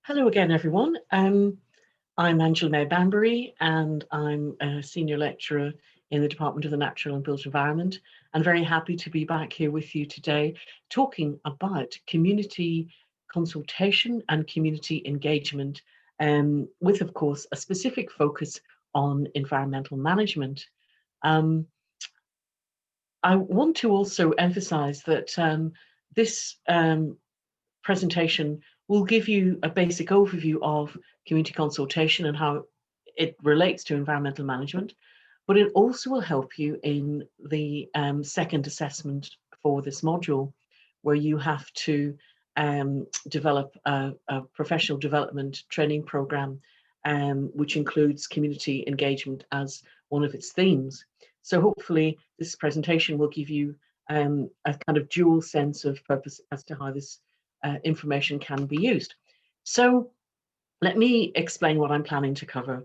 Hello again, everyone. I'm Angela Maye-Banbury, and I'm a senior lecturer in the Department of the Natural and Built Environment. I'm very happy to be back here with you today, talking about community consultation and community engagement, with, of course, a specific focus on environmental management. Um, I want to also emphasize that this presentation will give you a basic overview of community consultation and how it relates to environmental management, but it also will help you in the second assessment for this module, where you have to develop a professional development training program, which includes community engagement as one of its themes. So hopefully this presentation will give you a kind of dual sense of purpose as to how this information can be used. So let me explain what I'm planning to cover.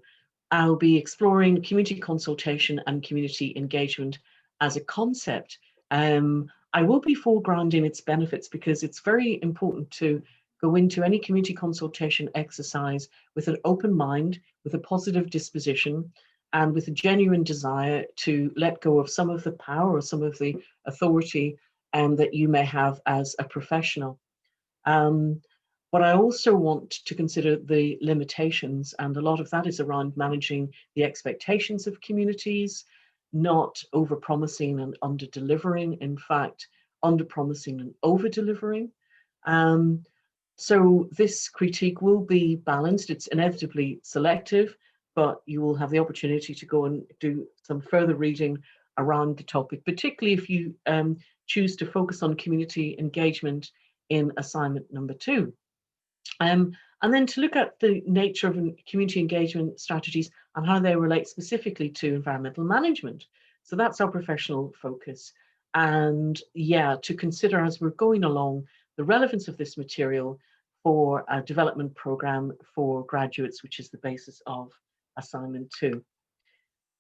I'll be exploring community consultation and community engagement as a concept. I will be foregrounding its benefits because it's very important to go into any community consultation exercise with an open mind, with a positive disposition, and with a genuine desire to let go of some of the power or some of the authority that you may have as a professional. Um, but I also want to consider the limitations, and a lot of that is around managing the expectations of communities, not over-promising and under-delivering, in fact, under-promising and over-delivering. Um, so this critique will be balanced. It's inevitably selective, but you will have the opportunity to go and do some further reading around the topic, particularly if you choose to focus on community engagement in assignment number 2. And then to look at the nature of community engagement strategies and how they relate specifically to environmental management. So that's our professional focus. And yeah, to consider as we're going along the relevance of this material for a development program for graduates, which is the basis of assignment 2.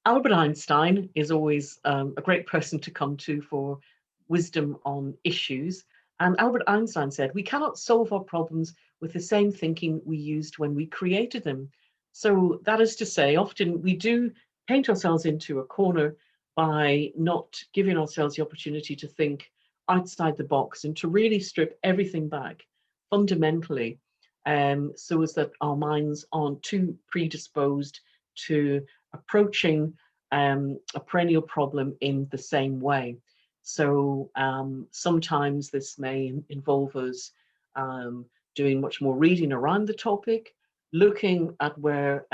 Albert Einstein is always a great person to come to for wisdom on issues. And Albert Einstein said, "We cannot solve our problems with the same thinking we used when we created them." So that is to say, often we do paint ourselves into a corner by not giving ourselves the opportunity to think outside the box and to really strip everything back fundamentally, so as that our minds aren't too predisposed to approaching a perennial problem in the same way. So sometimes this may involve us doing much more reading around the topic, looking at where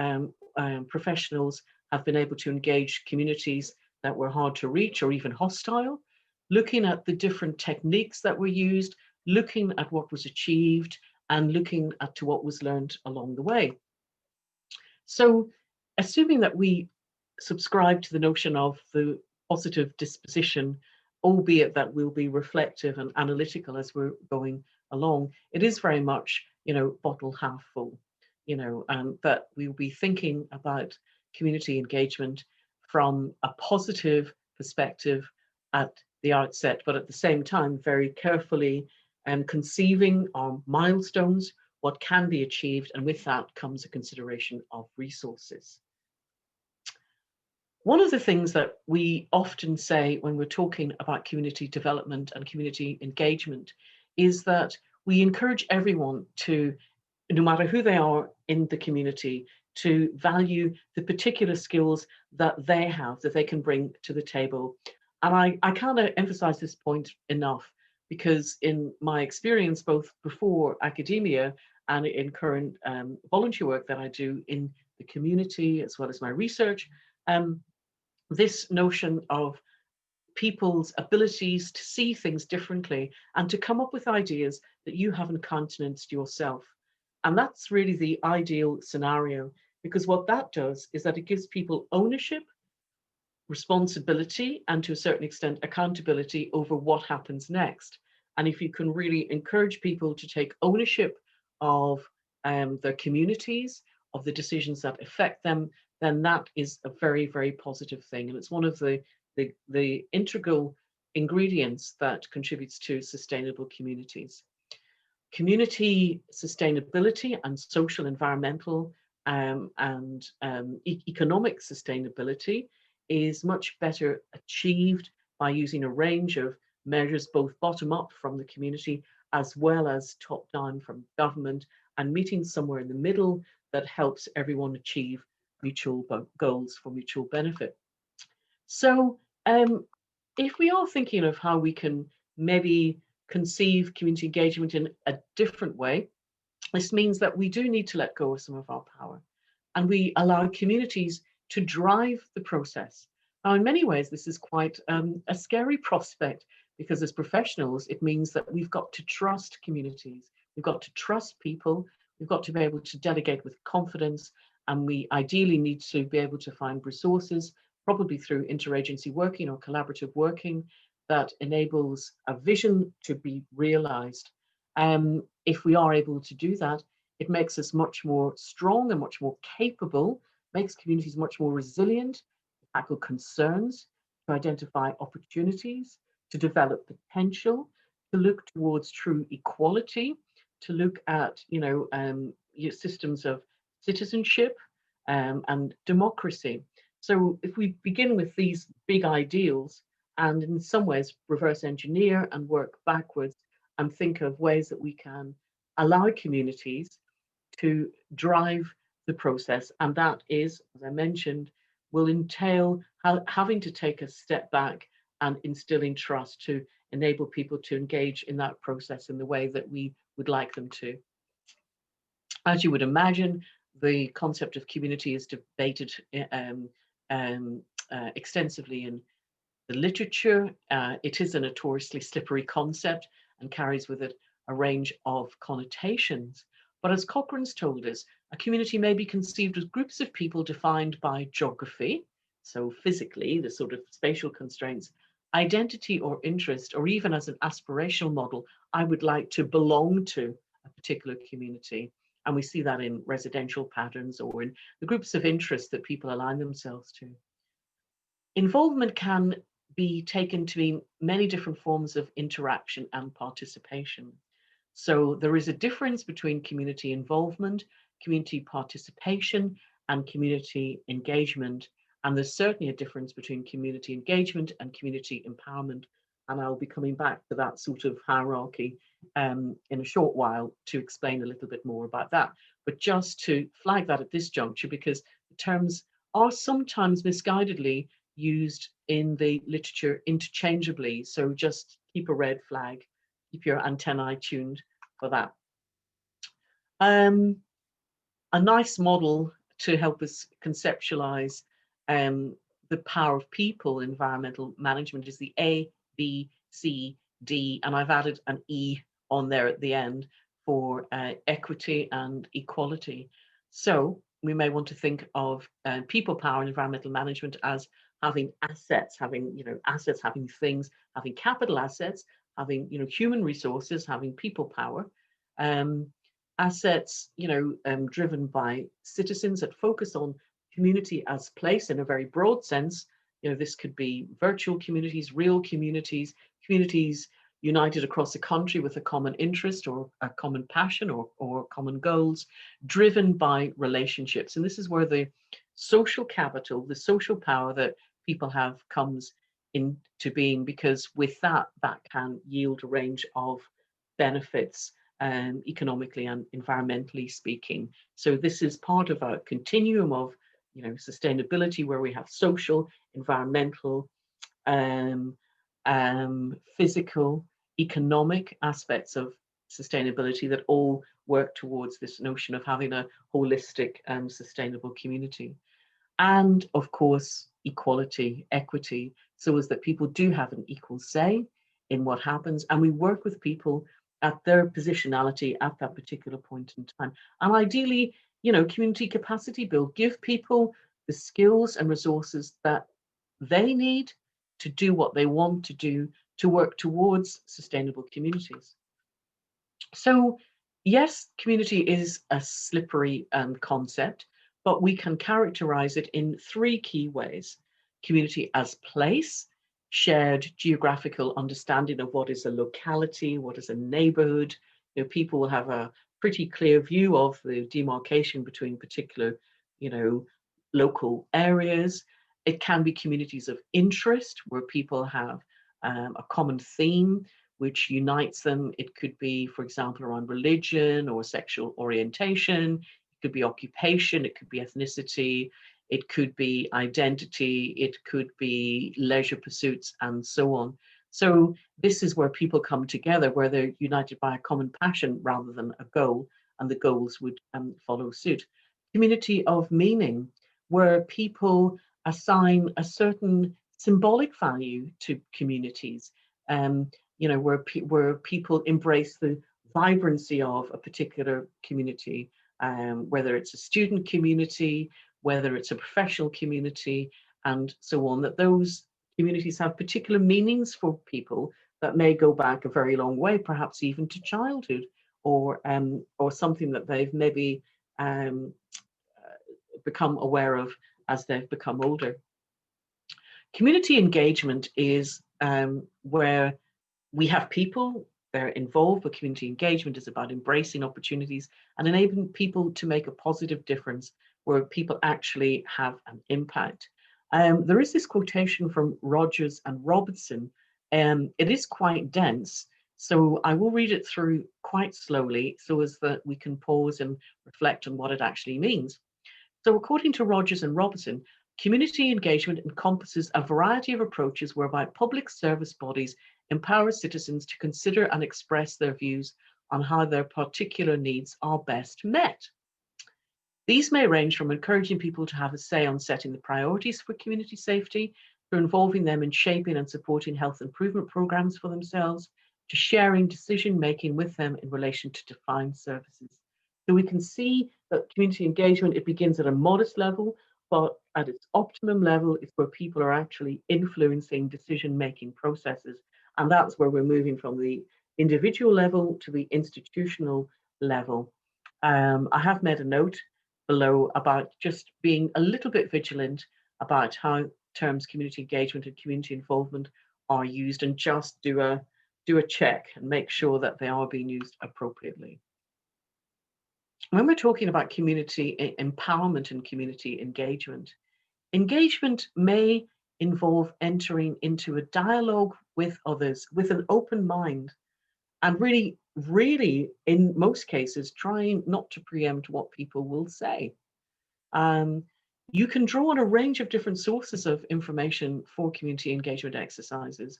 professionals have been able to engage communities that were hard to reach or even hostile, looking at the different techniques that were used, looking at what was achieved, and looking at to what was learned along the way. So assuming that we subscribe to the notion of the positive disposition, albeit that we'll be reflective and analytical as we're going along, it is very much, bottle half full, and that we'll be thinking about community engagement from a positive perspective at the outset, but at the same time, very carefully conceiving our milestones, what can be achieved, and with that comes a consideration of resources. One of the things that we often say when we're talking about community development and community engagement is that we encourage everyone to, no matter who they are in the community, to value the particular skills that they have, that they can bring to the table. And I can't emphasize this point enough, because in my experience, both before academia and in current volunteer work that I do in the community, as well as my research, this notion of people's abilities to see things differently and to come up with ideas that you haven't countenanced yourself. And that's really the ideal scenario, because what that does is that it gives people ownership, responsibility, and to a certain extent, accountability over what happens next. And if you can really encourage people to take ownership of their communities, of the decisions that affect them, then that is a very, very positive thing. And it's one of the integral ingredients that contributes to sustainable communities. Community sustainability and social, environmental, and economic sustainability is much better achieved by using a range of measures, both bottom up from the community as well as top down from government, and meeting somewhere in the middle that helps everyone achieve mutual goals for mutual benefit. So, if we are thinking of how we can maybe conceive community engagement in a different way, this means that we do need to let go of some of our power and we allow communities to drive the process. Now, in many ways, this is quite a scary prospect because as professionals, it means that we've got to trust communities, we've got to trust people, we've got to be able to delegate with confidence, and we ideally need to be able to find resources, probably through interagency working or collaborative working, that enables a vision to be realized. If we are able to do that, it makes us much more strong and much more capable, makes communities much more resilient, to tackle concerns, to identify opportunities, to develop potential, to look towards true equality, to look at, your systems of citizenship, and democracy. So if we begin with these big ideals and in some ways reverse engineer and work backwards and think of ways that we can allow communities to drive the process. And that is, as I mentioned, will entail having to take a step back and instilling trust to enable people to engage in that process in the way that we would like them to. As you would imagine, the concept of community is debated extensively in the literature. It is a notoriously slippery concept and carries with it a range of connotations. But as Cochrane's told us, a community may be conceived as groups of people defined by geography, so physically, the sort of spatial constraints, identity or interest, or even as an aspirational model, I would like to belong to a particular community. And we see that in residential patterns or in the groups of interest that people align themselves to. Involvement can be taken to mean many different forms of interaction and participation. So there is a difference between community involvement, community participation, and community engagement. And there's certainly a difference between community engagement and community empowerment. And I'll be coming back to that sort of hierarchy in a short while to explain a little bit more about that. But just to flag that at this juncture, because the terms are sometimes misguidedly used in the literature interchangeably. So just keep a red flag, keep your antennae tuned for that. A nice model to help us conceptualize the power of people in environmental management is the A, B, C, D, and I've added an E on there at the end for equity and equality. So we may want to think of people power in environmental management as having assets, having assets, having things, having capital assets, having human resources, having people power. Assets, driven by citizens that focus on community as place in a very broad sense. This could be virtual communities, real communities, communities united across the country with a common interest or a common passion or common goals, driven by relationships. And this is where the social capital, the social power that people have comes into being, because with that can yield a range of benefits, economically and environmentally speaking. So this is part of a continuum of sustainability where we have social, environmental, physical, economic aspects of sustainability that all work towards this notion of having a holistic and sustainable community. And of course, equality, equity, so as that people do have an equal say in what happens. And we work with people at their positionality at that particular point in time. And ideally, community capacity build, give people the skills and resources that they need to do what they want to do to work towards sustainable communities. So yes, community is a slippery concept, but we can characterize it in three key ways. Community as place, shared geographical understanding of what is a locality, what is a neighborhood, People will have a pretty clear view of the demarcation between particular, you know, local areas. It can be communities of interest where people have a common theme which unites them. It could be, for example, around religion or sexual orientation. It could be occupation. It could be ethnicity. It could be identity. It could be leisure pursuits, and so on. So this is where people come together, where they're united by a common passion rather than a goal, and the goals would follow suit. Community of meaning, where people assign a certain symbolic value to communities, where people embrace the vibrancy of a particular community, whether it's a student community, whether it's a professional community, and so on, that those communities have particular meanings for people that may go back a very long way, perhaps even to childhood, or something that they've maybe um, become aware of as they've become older. Community engagement is where we have people, they're involved, but community engagement is about embracing opportunities and enabling people to make a positive difference where people actually have an impact. There is this quotation from Rogers and Robertson. It is quite dense, so I will read it through quite slowly so as that we can pause and reflect on what it actually means. So according to Rogers and Robertson, community engagement encompasses a variety of approaches whereby public service bodies empower citizens to consider and express their views on how their particular needs are best met. These may range from encouraging people to have a say on setting the priorities for community safety, to involving them in shaping and supporting health improvement programs for themselves, to sharing decision making with them in relation to defined services. So we can see that community engagement, it begins at a modest level, but at its optimum level, it's where people are actually influencing decision making processes. And that's where we're moving from the individual level to the institutional level. I have made a note below about just being a little bit vigilant about how terms community engagement and community involvement are used, and just do a check and make sure that they are being used appropriately. When we're talking about community empowerment and community engagement, engagement may involve entering into a dialogue with others with an open mind, and really, in most cases, trying not to preempt what people will say. Um, you can draw on a range of different sources of information for community engagement exercises.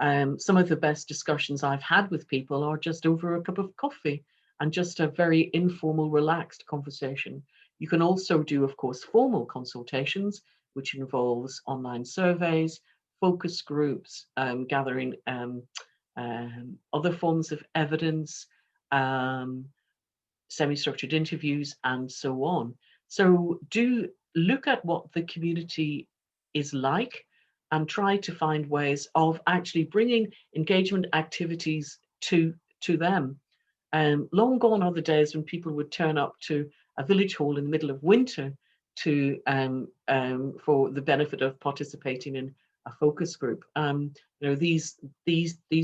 Some of the best discussions I've had with people are just over a cup of coffee and just a very informal, relaxed conversation. You can also do, of course, formal consultations, which involves online surveys, focus groups, gathering other forms of evidence, um, semi-structured interviews, and so on. So do look at what the community is like and try to find ways of actually bringing engagement activities to them. Long gone are the days when people would turn up to a village hall in the middle of winter to for the benefit of participating in a focus group. These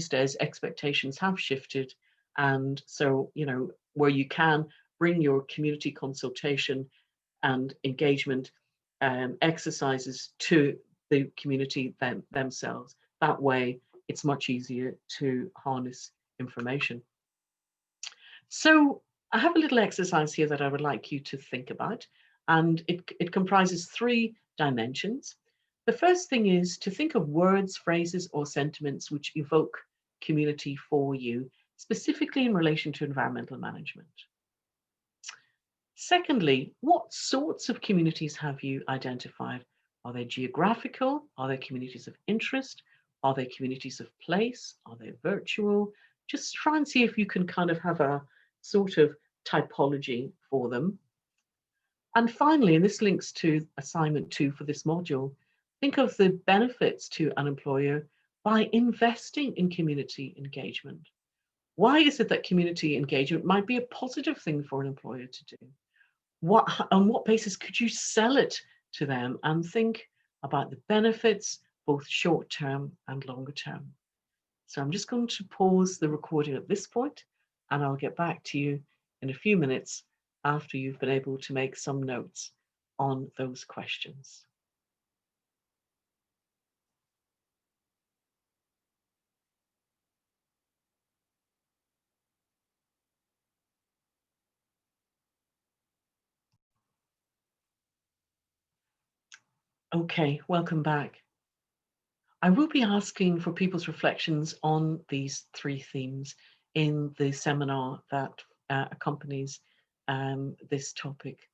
days expectations have shifted, and so where you can bring your community consultation and engagement exercises to the community themselves. That way, it's much easier to harness information. So I have a little exercise here that I would like you to think about, and it comprises 3 dimensions. The first thing is to think of words, phrases, or sentiments which evoke community for you, specifically in relation to environmental management. Secondly, what sorts of communities have you identified? Are they geographical? Are they communities of interest? Are they communities of place? Are they virtual? Just try and see if you can kind of have a sort of typology for them. And finally, and this links to assignment 2 for this module, think of the benefits to an employer by investing in community engagement. Why is it that community engagement might be a positive thing for an employer to do? On what basis could you sell it to them, and think about the benefits, both short term and longer term. So I'm just going to pause the recording at this point and I'll get back to you in a few minutes after you've been able to make some notes on those questions. Okay, welcome back. I will be asking for people's reflections on these three themes in the seminar that accompanies this topic.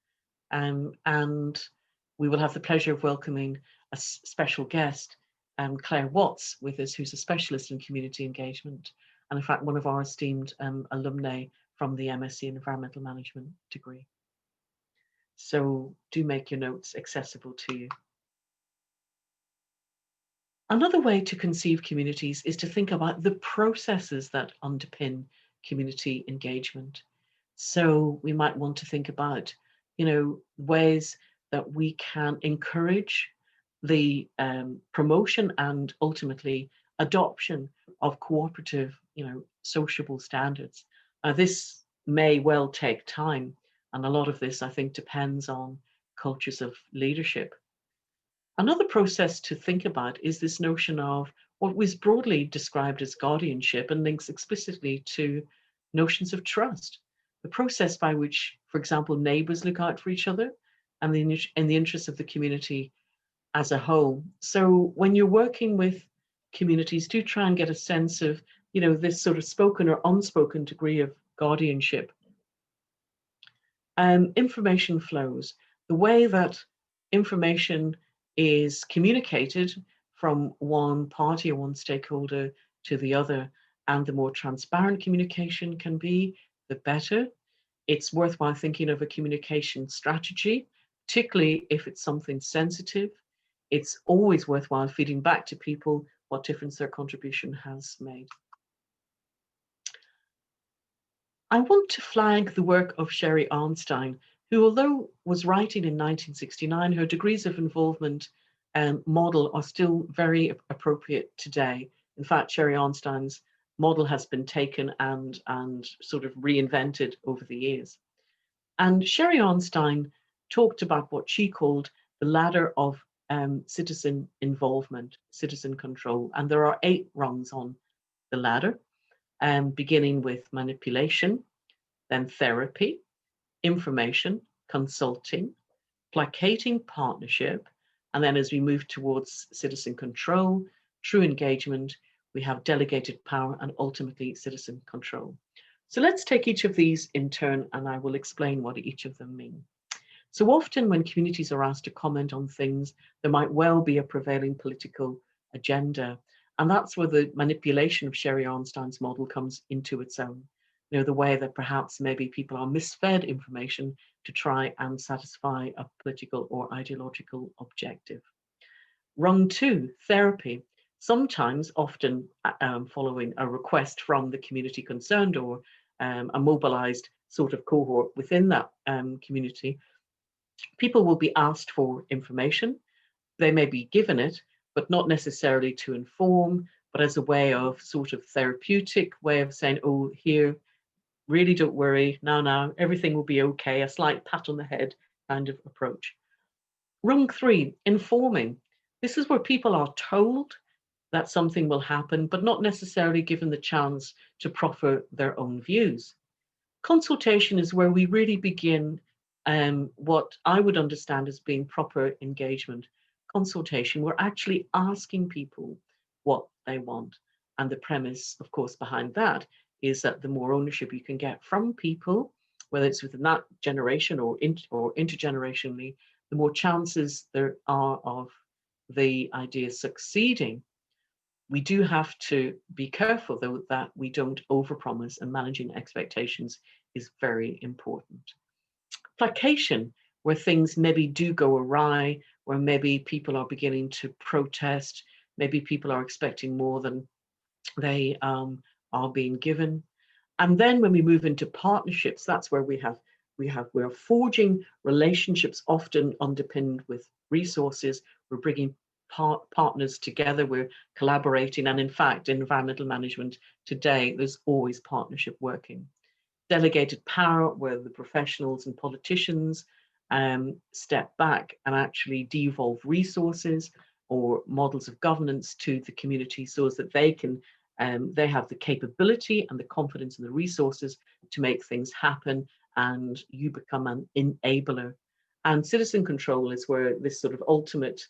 And we will have the pleasure of welcoming a special guest, Claire Watts, with us, who's a specialist in community engagement, and in fact, one of our esteemed alumni from the MSc in Environmental Management degree. So do make your notes accessible to you. Another way to conceive communities is to think about the processes that underpin community engagement. So we might want to think about, ways that we can encourage the promotion and ultimately adoption of cooperative, sociable standards. This may well take time, and a lot of this, I think, depends on cultures of leadership. Another process to think about is this notion of what was broadly described as guardianship and links explicitly to notions of trust, the process by which, for example, neighbors look out for each other and in the interests of the community as a whole. So when you're working with communities, do try and get a sense of, this sort of spoken or unspoken degree of guardianship. Information flows, the way that information is communicated from one party or one stakeholder to the other, and the more transparent communication can be, the better. It's worthwhile thinking of a communication strategy, particularly if it's something sensitive. It's always worthwhile feeding back to people what difference their contribution has made. I want to flag the work of Sherry Einstein, who, although was writing in 1969, her degrees of involvement model are still very appropriate today. In fact, Sherry Einstein's model has been taken and sort of reinvented over the years. And Sherry Einstein talked about what she called the ladder of citizen involvement, citizen control. And there are 8 rungs on the ladder, beginning with manipulation, then therapy, information, consulting, placating partnership, and then as we move towards citizen control, true engagement, we have delegated power and ultimately citizen control. So let's take each of these in turn and I will explain what each of them mean. So often when communities are asked to comment on things, there might well be a prevailing political agenda. And that's where the manipulation of Sherry Einstein's model comes into its own. The way that perhaps maybe people are misfed information to try and satisfy a political or ideological objective. Rung 2, therapy. Sometimes, often following a request from the community concerned or a mobilized sort of cohort within that community, people will be asked for information. They may be given it, but not necessarily to inform, but as a way of sort of therapeutic way of saying, oh, here, really don't worry, now, everything will be okay, a slight pat on the head kind of approach. Rung 3, informing. This is where people are told that something will happen, but not necessarily given the chance to proffer their own views. Consultation is where we really begin what I would understand as being proper engagement. Consultation, we're actually asking people what they want. And the premise, of course, behind that is that the more ownership you can get from people, whether it's within that generation or intergenerationally, the more chances there are of the idea succeeding. We do have to be careful, though, that we don't overpromise, and managing expectations is very important. Placation, where things maybe do go awry, where maybe people are beginning to protest, maybe people are expecting more than they are being given. And then when we move into partnerships, that's where we're forging relationships often underpinned with resources. We're bringing partners together, we're collaborating. And in fact, in environmental management today, there's always partnership working. delegated power where the professionals and politicians step back and actually devolve resources or models of governance to the community so that they have the capability and the confidence and the resources to make things happen, and you become an enabler. And citizen control is where this sort of ultimate,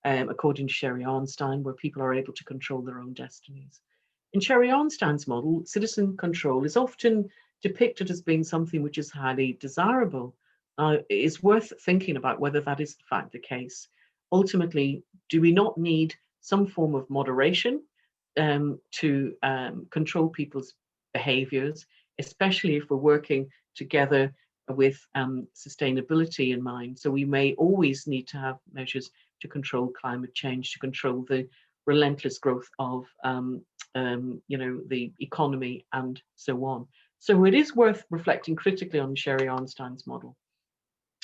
according to Sherry Einstein, where people are able to control their own destinies. In Sherry Einstein's model, citizen control is often depicted as being something which is highly desirable. It's worth thinking about whether that is in fact the case. Ultimately, do we not need some form of moderation to control people's behaviors, especially if we're working together with sustainability in mind? So we may always need to have measures to control climate change, to control the relentless growth of the economy and so on. So it is worth reflecting critically on Sherry Einstein's model.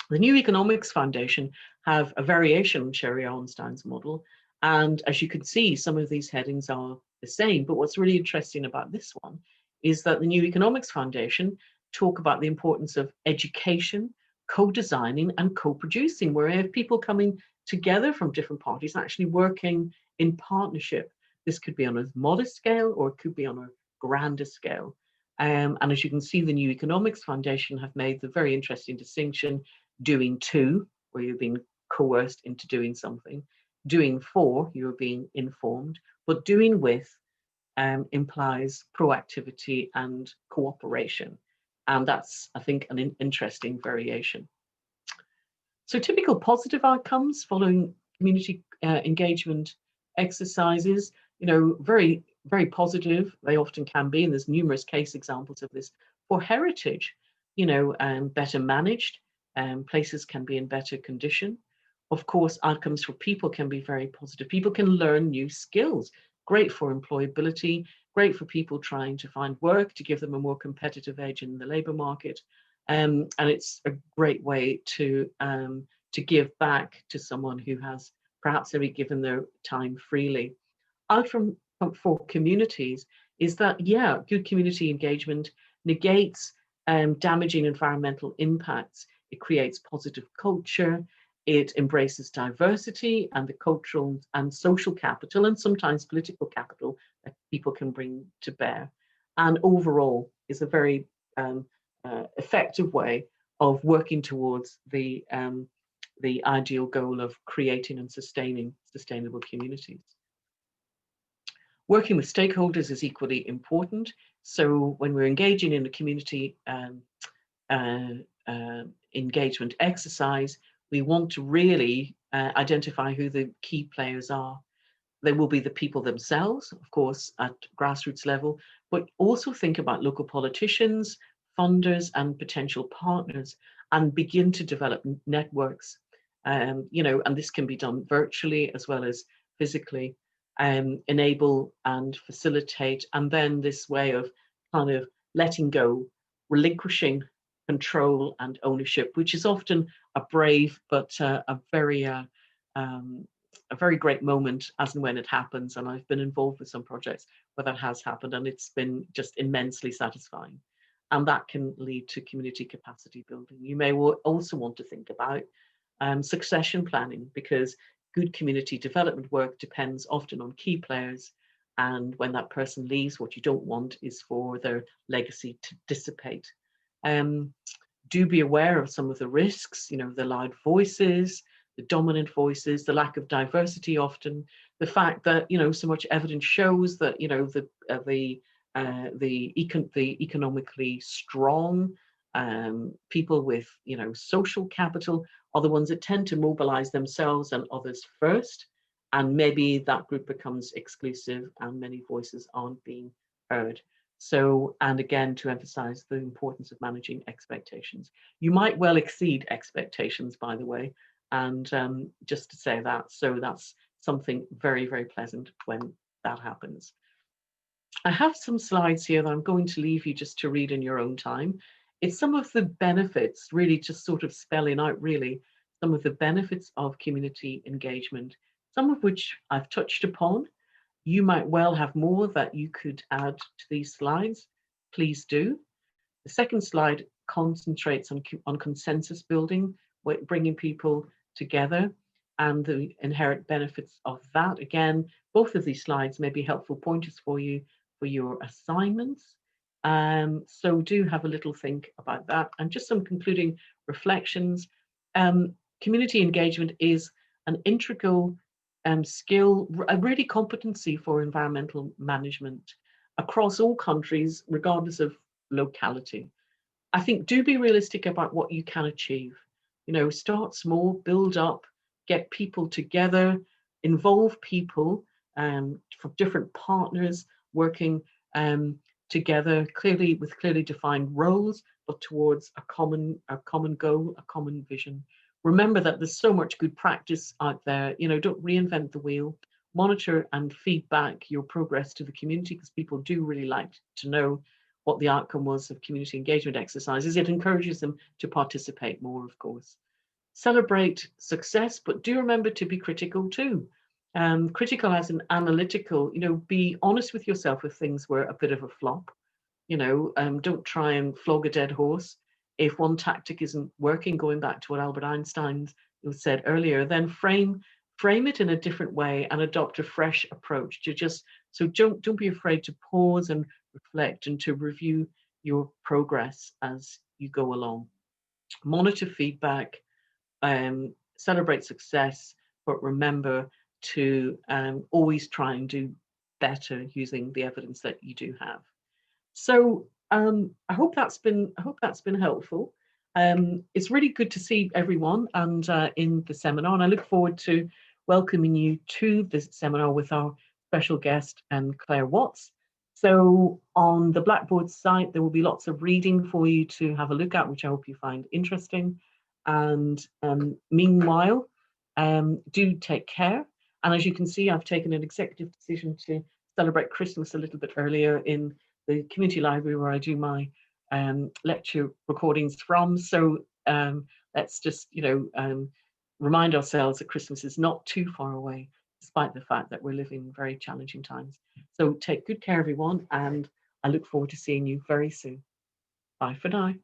The New Economics Foundation have a variation on Sherry Einstein's model. And as you can see, some of these headings are the same. But what's really interesting about this one is that the New Economics Foundation talk about the importance of education, co-designing and co-producing, where you have people coming together from different parties actually working in partnership. This could be on a modest scale or it could be on a grander scale. And as you can see, the New Economics Foundation have made the very interesting distinction: doing to, where you're being coerced into doing something; doing for, you're being informed; but doing with implies proactivity and cooperation. And that's, I think, an interesting variation. So typical positive outcomes following community engagement exercises, very, very positive. They often can be, and there's numerous case examples of this. For heritage, better managed, places can be in better condition. Of course, outcomes for people can be very positive. People can learn new skills, great for employability, great for people trying to find work, to give them a more competitive edge in the labour market. And it's a great way to give back to someone who has perhaps only given their time freely. Out from for communities is that, yeah, good community engagement negates damaging environmental impacts. It creates positive culture. It embraces diversity and the cultural and social capital, and sometimes political capital, that people can bring to bear. And overall is a very effective way of working towards the ideal goal of creating and sustaining sustainable communities. Working with stakeholders is equally important. So when we're engaging in a community engagement exercise, we want to really identify who the key players are. They will be the people themselves, of course, at grassroots level, but also think about local politicians, funders, and potential partners, and begin to develop networks. And this can be done virtually as well as physically. Enable and facilitate, and then this way of kind of letting go, relinquishing control and ownership, which is often a brave but a very great moment as and when it happens. And I've been involved with some projects where that has happened, and it's been just immensely satisfying. And that can lead to community capacity building. You may also want to think about succession planning, because good community development work depends often on key players. And when that person leaves, what you don't want is for their legacy to dissipate. Do be aware of some of the risks, the loud voices, the dominant voices, the lack of diversity often, the fact that, so much evidence shows that, the economically strong people with, social capital are the ones that tend to mobilize themselves and others first. And maybe that group becomes exclusive and many voices aren't being heard. So, and again, to emphasize the importance of managing expectations. You might well exceed expectations, by the way, and just to say that. So that's something very, very pleasant when that happens. I have some slides here that I'm going to leave you just to read in your own time. It's some of the benefits, really just sort of spelling out really some of the benefits of community engagement, some of which I've touched upon. You might well have more that you could add to these slides. Please do. The second slide concentrates on consensus building, bringing people together and the inherent benefits of that. Again, both of these slides may be helpful pointers for you for your assignments. So do have a little think about that. And just some concluding reflections. Community engagement is an integral skill, a really competency for environmental management across all countries, regardless of locality. I think do be realistic about what you can achieve. You know, start small, build up, get people together, involve people from different partners working together, clearly with clearly defined roles, but towards a common goal, a common vision. Remember that there's so much good practice out there. You know, don't reinvent the wheel. Monitor and feedback your progress to the community, because people do really like to know what the outcome was of community engagement exercises. It encourages them to participate more, of course. Celebrate success, but do remember to be critical too. Critical as an analytical, you know, be honest with yourself if things were a bit of a flop. You know, don't try and flog a dead horse. If one tactic isn't working, going back to what Albert Einstein said earlier, then frame it in a different way and adopt a fresh approach to just, so don't be afraid to pause and reflect and to review your progress as you go along. Monitor feedback, celebrate success, but remember to always try and do better using the evidence that you do have. So I hope that's been helpful. It's really good to see everyone and in the seminar, and I look forward to welcoming you to this seminar with our special guest, Claire Watts. So on the Blackboard site, there will be lots of reading for you to have a look at, which I hope you find interesting. And meanwhile, do take care. And as you can see, I've taken an executive decision to celebrate Christmas a little bit earlier in the community library where I do my lecture recordings from. So let's just, remind ourselves that Christmas is not too far away, despite the fact that we're living very challenging times. So take good care, everyone, and I look forward to seeing you very soon. Bye for now.